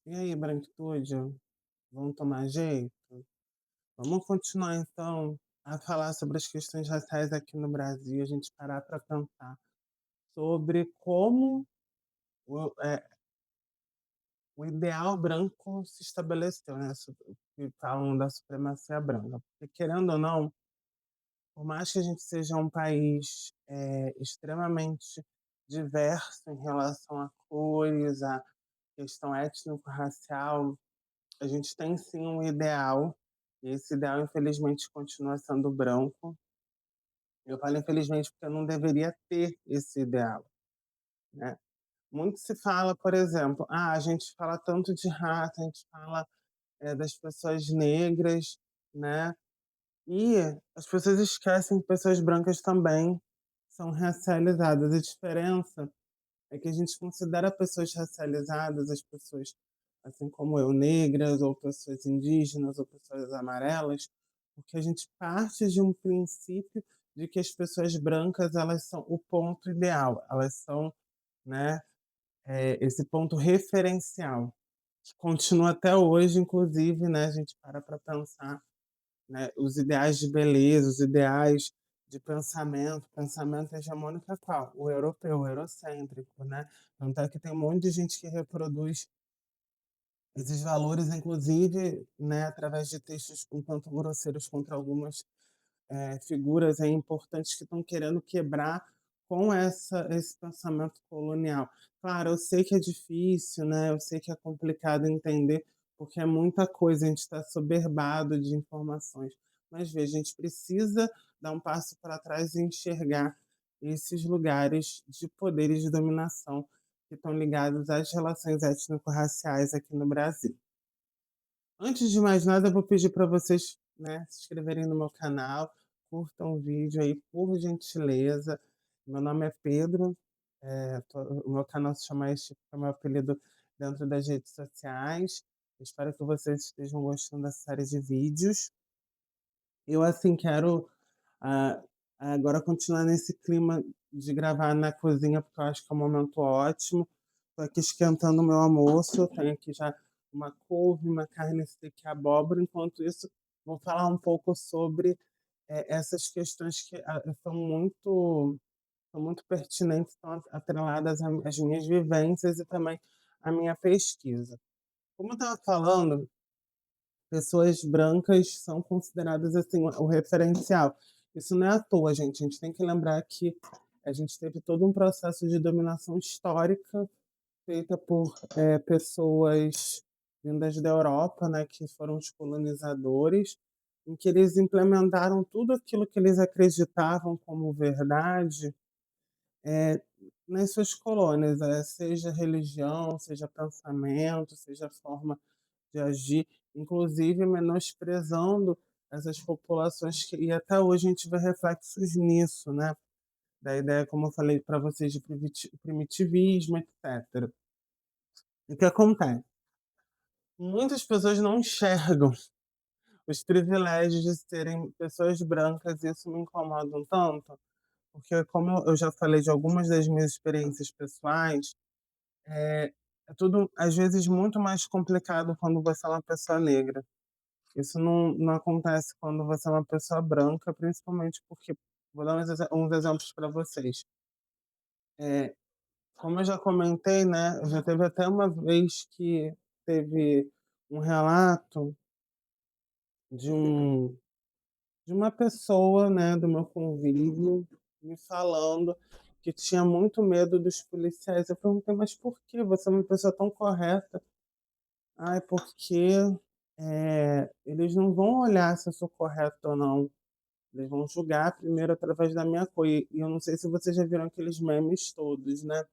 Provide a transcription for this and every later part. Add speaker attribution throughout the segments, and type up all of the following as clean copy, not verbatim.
Speaker 1: E aí, branquitude, vamos tomar jeito? Vamos continuar então a falar sobre as questões raciais aqui no Brasil, a gente parar para pensar sobre como o, é, o ideal branco se estabeleceu, né? Que falam da supremacia branca. Porque, querendo ou não, por mais que a gente seja um país extremamente diverso em relação a cores, a questão étnico-racial, a gente tem sim um ideal, e esse ideal infelizmente continua sendo branco. Eu falo infelizmente porque não deveria ter esse ideal, né. Muito se fala, por exemplo, a gente fala tanto de raça, a gente fala, das pessoas negras, né, e as pessoas esquecem que pessoas brancas também são racializadas. A diferença é que a gente considera pessoas racializadas, as pessoas, assim como eu, negras, ou pessoas indígenas, ou pessoas amarelas, porque a gente parte de um princípio de que as pessoas brancas elas são o ponto ideal, elas são, né, esse ponto referencial, que continua até hoje, inclusive, né, a gente para pensar, né, os ideais de beleza, os ideais de pensamento, pensamento hegemônico é qual? O europeu, o eurocêntrico, né. Tanto é que tem um monte de gente que reproduz esses valores, inclusive, né, através de textos um tanto grosseiros contra algumas, figuras aí importantes que estão querendo quebrar com esse pensamento colonial. Claro, eu sei que é difícil, né, eu sei que é complicado entender, porque é muita coisa, a gente está soberbado de informações. Mas veja, a gente precisa dar um passo para trás e enxergar esses lugares de poder e de dominação que estão ligados às relações étnico-raciais aqui no Brasil. Antes de mais nada, eu vou pedir para vocês, né, se inscreverem no meu canal, curtam o vídeo aí, por gentileza. Meu nome é Pedro, o meu canal se chama este, é o meu apelido dentro das redes sociais. Espero que vocês estejam gostando da série de vídeos. Eu, assim, quero ah, agora continuar nesse clima de gravar na cozinha, porque eu acho que é um momento ótimo. Tô aqui esquentando o meu almoço, eu tenho aqui já uma couve, uma carne seca e abóbora. Enquanto isso, vou falar um pouco sobre, essas questões que, são muito pertinentes, estão atreladas às minhas vivências e também à minha pesquisa. Como eu estava falando, pessoas brancas são consideradas, assim, o referencial. Isso não é à toa, gente, a gente tem que lembrar que a gente teve todo um processo de dominação histórica feita por, pessoas vindas da Europa, né, que foram os colonizadores, em que eles implementaram tudo aquilo que eles acreditavam como verdade, eh, nas suas colônias, seja religião, seja pensamento, seja forma de agir, inclusive menosprezando essas populações que e até hoje a gente vê reflexos nisso, né, da ideia, como eu falei para vocês, de primitivismo, etcétera. O que acontece? Muitas pessoas não enxergam os privilégios de serem pessoas brancas e isso me incomoda um tanto, porque como eu já falei de algumas das minhas experiências pessoais, é é tudo, às vezes, muito mais complicado quando você é uma pessoa negra. Isso não acontece quando você é uma pessoa branca, principalmente porque vou dar uns exemplos para vocês. Eh, Como eu já comentei, né, já teve até uma vez que teve um relato de de uma pessoa, né, do meu convívio, me falando que tinha muito medo dos policiais. Eu perguntei: "Mas por quê? Você é uma pessoa tão correta". "Ai, porque, eles não vão olhar se eu sou correto ou não. Eles vão julgar primeiro através da minha cor". E eu não sei se vocês já viram aqueles memes todos, né,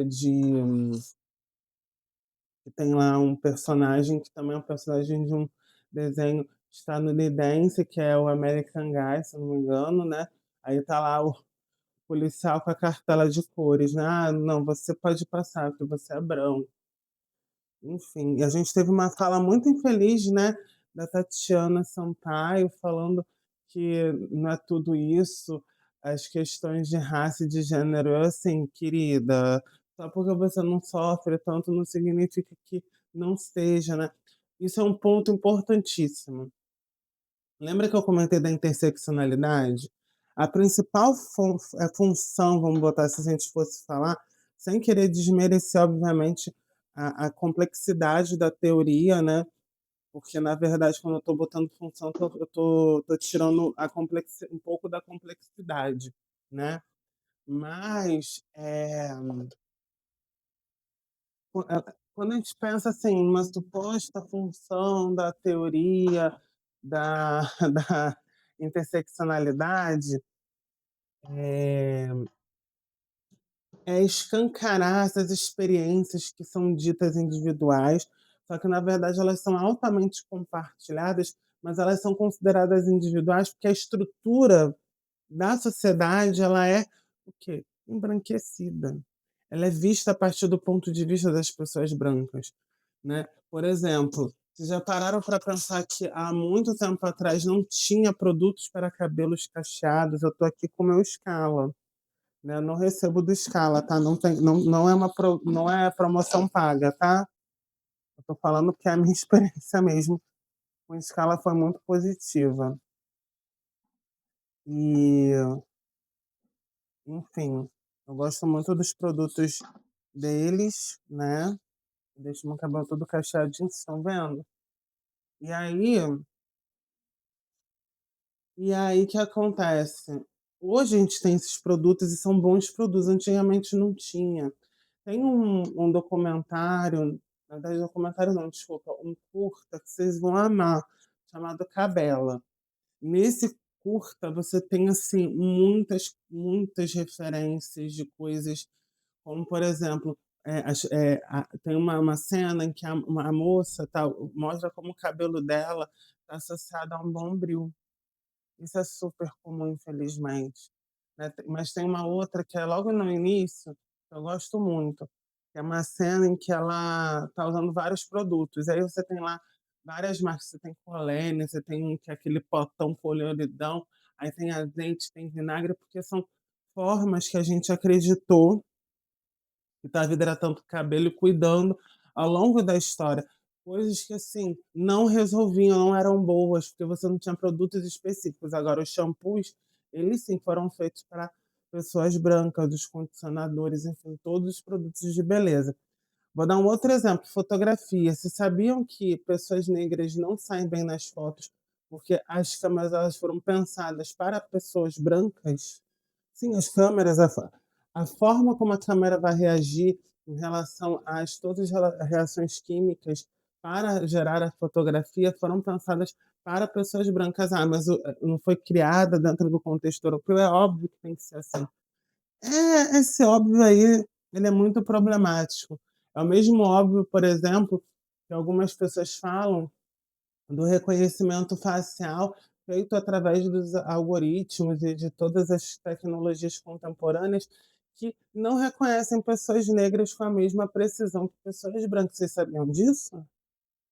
Speaker 1: de que tem lá um personagem que também é um personagem de um desenho estadunidense, que é o American Guy, se eu não me engano, né, aí tá lá o policial com a cartela de cores, né: "Ah, não, você pode passar, porque você é branco". Enfim, e a gente teve uma fala muito infeliz, né, da Tatiana Sampaio falando que não é tudo isso, as questões de raça e de gênero. Eu assim: "Querida, Só porque você não sofre tanto não significa que não seja, né. Isso é um ponto importantíssimo. Lembra que eu comentei da interseccionalidade? A principal função, vamos botar, se a gente fosse falar, sem querer desmerecer, obviamente, a complexidade da teoria, né, porque na verdade quando eu estou botando função, eu tô tirando um pouco da complexidade, né. Mas, quando a gente pensa, assim, numa suposta função da teoria da da interseccionalidade, é escancarar essas experiências que são ditas individuais, só que na verdade elas são altamente compartilhadas, mas elas são consideradas individuais porque a estrutura da sociedade ela é o quê? Embranquecida. Ela é vista a partir do ponto de vista das pessoas brancas, né. Por exemplo, vocês já pararam para pensar que há muito tempo atrás não tinha produtos para cabelos cacheados? Eu estou aqui com o meu Scala, né, eu não recebo do Scala, tá, não é promoção paga, tá. Eu tô falando que é a minha experiência mesmo com o Scala foi muito positiva. E, enfim, eu gosto muito dos produtos deles, né, deixa meu cabelo todo cacheadinho, vocês estão vendo? E aí e aí que acontece? Hoje a gente tem esses produtos e são bons produtos, antigamente não tinha. Tem um documentário, na verdade documentário não, desculpa, um curta que vocês vão amar, chamado Cabela. Nesse curta você tem, assim, muitas referências de coisas como, por exemplo, tem uma cena em que a moça mostra como o cabelo dela está associado a um bombril. Isso é super comum, infelizmente, né. Mas tem uma outra que é logo no início, que eu gosto muito, que é uma cena em que ela tá usando vários produtos, aí você tem lá várias marcas, você tem Colene, você tem um que é aquele potão coloridão, aí tem azeite, tem vinagre, porque são formas que a gente acreditou que estava hidratando o cabelo e cuidando ao longo da história. Coisas que, assim, não resolviam, não eram boas, porque você não tinha produtos específicos. Agora, os shampoos, eles sim foram feitos para pessoas brancas, os condicionadores, enfim, todos os produtos de beleza. Vou dar um outro exemplo, fotografia. Vocês sabiam que pessoas negras não saem bem nas fotos porque as câmeras elas foram pensadas para pessoas brancas? Sim, as câmeras, a forma como a câmera vai reagir em relação às todas as reações químicas para gerar a fotografia foram pensadas para pessoas brancas. Ah, mas não foi criada dentro do contexto europeu, é óbvio que tem que ser assim. Esse óbvio aí, ele é muito problemático. É o mesmo óbvio, por exemplo, que algumas pessoas falam do reconhecimento facial feito através dos algoritmos e de todas as tecnologias contemporâneas que não reconhecem pessoas negras com a mesma precisão que pessoas brancas. Vocês sabiam disso?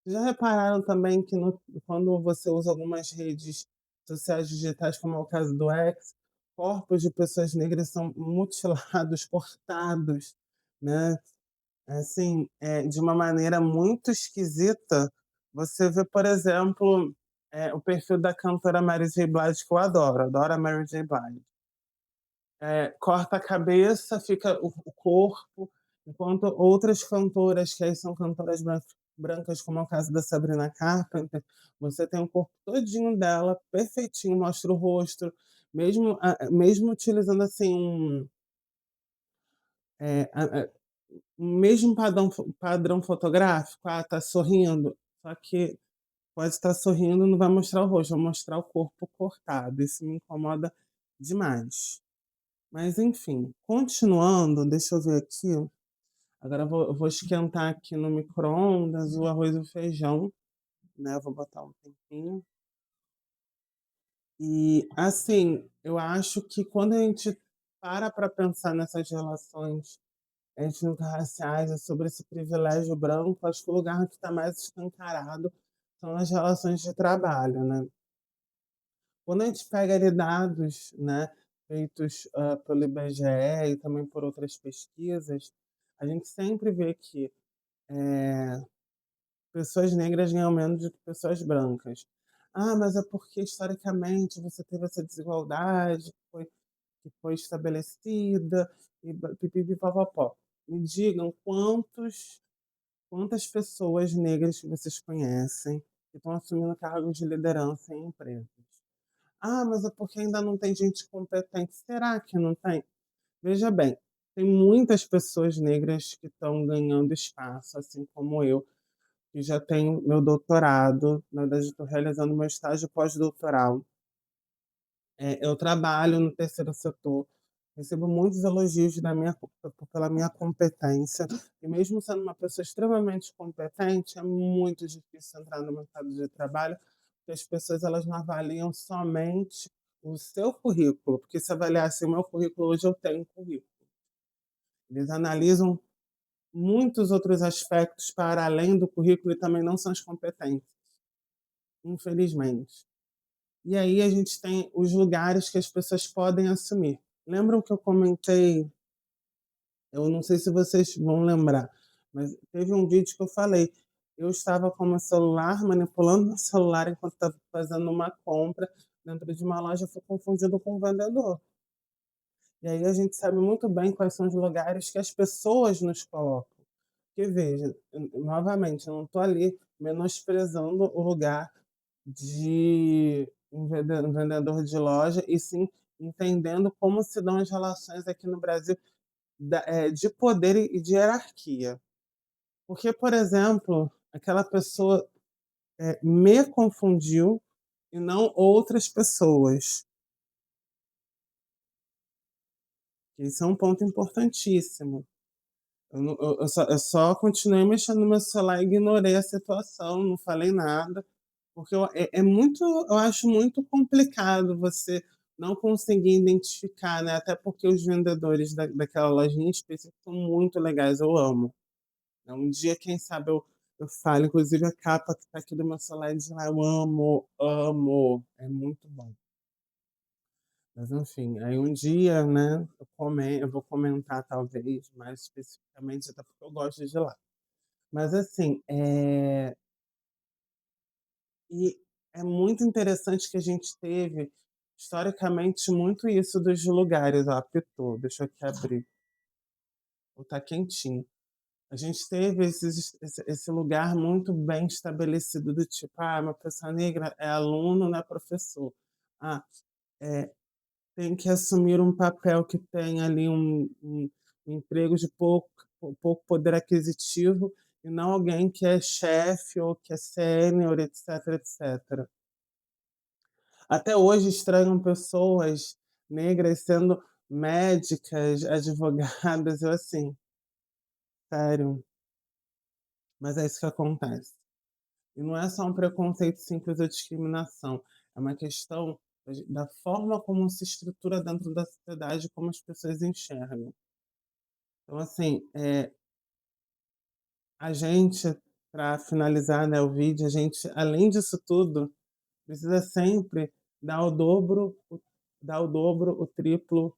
Speaker 1: Já repararam também que quando você usa algumas redes sociais digitais, como é o caso do X, corpos de pessoas negras são mutilados, cortados, né? Assim, de uma maneira muito esquisita. Você vê, por exemplo, o perfil da cantora Mary J. Blige, que eu adoro a Mary J. Blige. Corta a cabeça, fica o corpo, enquanto outras cantoras, que aí são cantoras brancas, como é o caso da Sabrina Carpenter, você tem o corpo todinho dela, perfeitinho, mostra o rosto, mesmo utilizando, assim, eh, a o mesmo padrão fotográfico, tá sorrindo, só que pode estar sorrindo, não vai mostrar o rosto, vai mostrar o corpo cortado, isso me incomoda demais. Mas enfim, continuando, deixa eu ver aqui, agora eu vou esquentar aqui no micro-ondas o arroz e o feijão, né, eu vou botar um tempinho. E, assim, eu acho que quando a gente para pensar nessas relações étnico-raciais e sobre esse privilégio branco, acho que o lugar que está mais escancarado são as relações de trabalho, né. Quando a gente pega ali dados, né, feitos, pelo IBGE e também por outras pesquisas, a gente sempre vê que, pessoas negras ganham menos do que pessoas brancas. "Ah, mas é porque historicamente você teve essa desigualdade que foi estabelecida e ba pi-pi-pi-pó-pó-pó". Me digam quantas pessoas negras que vocês conhecem que estão assumindo cargos de liderança em empresas? "Ah, mas é porque ainda não tem gente competente". Será que não tem? Veja bem, tem muitas pessoas negras que estão ganhando espaço, assim como eu, que já tenho meu doutorado, na verdade estou realizando meu estágio pós-doutoral. Eu trabalho no terceiro setor, recebo muitos elogios da minha pela minha competência, e mesmo sendo uma pessoa extremamente competente, é muito difícil entrar no mercado de trabalho, porque as pessoas elas não avaliam somente o seu currículo, porque se avaliassem o meu currículo, hoje eu tenho um currículo. Eles analisam muitos outros aspectos para além do currículo e também não são as competências, infelizmente. E aí a gente tem os lugares que as pessoas podem assumir. Lembram que eu comentei, eu não sei se vocês vão lembrar, mas teve um vídeo que eu falei, eu estava com o meu celular, manipulando meu celular enquanto estava fazendo uma compra dentro de uma loja, fui confundido com um vendedor. E aí a gente sabe muito bem quais são os lugares que as pessoas nos colocam. Porque veja, novamente, eu não estou ali menosprezando o lugar de um vendedor de loja, e sim entendendo como se dão as relações aqui no Brasil de poder e de hierarquia. Porque, por exemplo, aquela pessoa, me confundiu e não outras pessoas. Isso é um ponto importantíssimo. Eu só continuei mexendo no meu celular e ignorei a situação, não falei nada, porque eu acho muito complicado você não conseguir identificar, né, até porque os vendedores daquela lojinha específica são muito legais, eu amo. Um dia, quem sabe, eu falo, inclusive a capa que tá aqui do meu celular diz lá: "Eu amo, amo", é muito bom. Mas enfim, aí um dia, né, eu vou comentar talvez mais especificamente, até porque eu gosto de lá. Mas assim, e é muito interessante que a gente teve, historicamente, muito isso dos lugares. Ó, apitou, deixa eu aqui abrir, ou tá quentinho. A gente teve esse lugar muito bem estabelecido do tipo: "Ah, uma pessoa negra é aluno, não é professor". Ah, eh, tem que assumir um papel que tem ali um emprego de pouco poder aquisitivo, e não alguém que é chefe ou que é sênior, etc, etc. Até hoje estranham pessoas negras sendo médicas, advogadas, eu assim, sério, mas é isso que acontece. E não é só um preconceito simples ou discriminação, é uma questão da forma como se estrutura dentro da sociedade, como as pessoas enxergam. Então, assim, a gente, para finalizar, né, o vídeo, a gente, além disso tudo, precisa sempre dar o dobro, o triplo,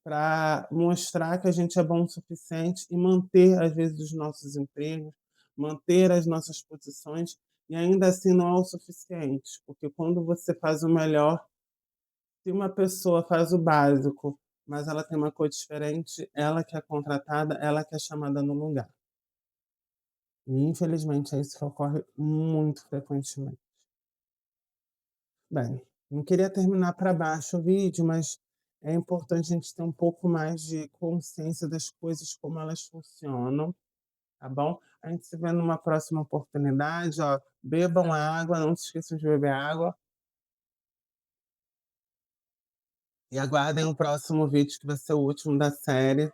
Speaker 1: para mostrar que a gente é bom o suficiente e manter, às vezes, os nossos empregos, manter as nossas posições, e ainda assim não é o suficiente, porque quando você faz o melhor, se uma pessoa faz o básico, mas ela tem uma cor diferente, ela que é contratada, ela que é chamada no lugar. E infelizmente é isso que ocorre muito frequentemente. Bem, não queria terminar para baixo o vídeo, mas é importante a gente ter um pouco mais de consciência das coisas, como elas funcionam, tá bom? A gente se vê numa próxima oportunidade, ó. Bebam água, não se esqueçam de beber água e aguardem o próximo vídeo, que vai ser o último da série.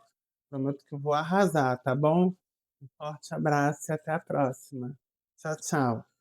Speaker 1: Prometo que eu vou arrasar, tá bom? Um forte abraço e até a próxima. Tchau, tchau.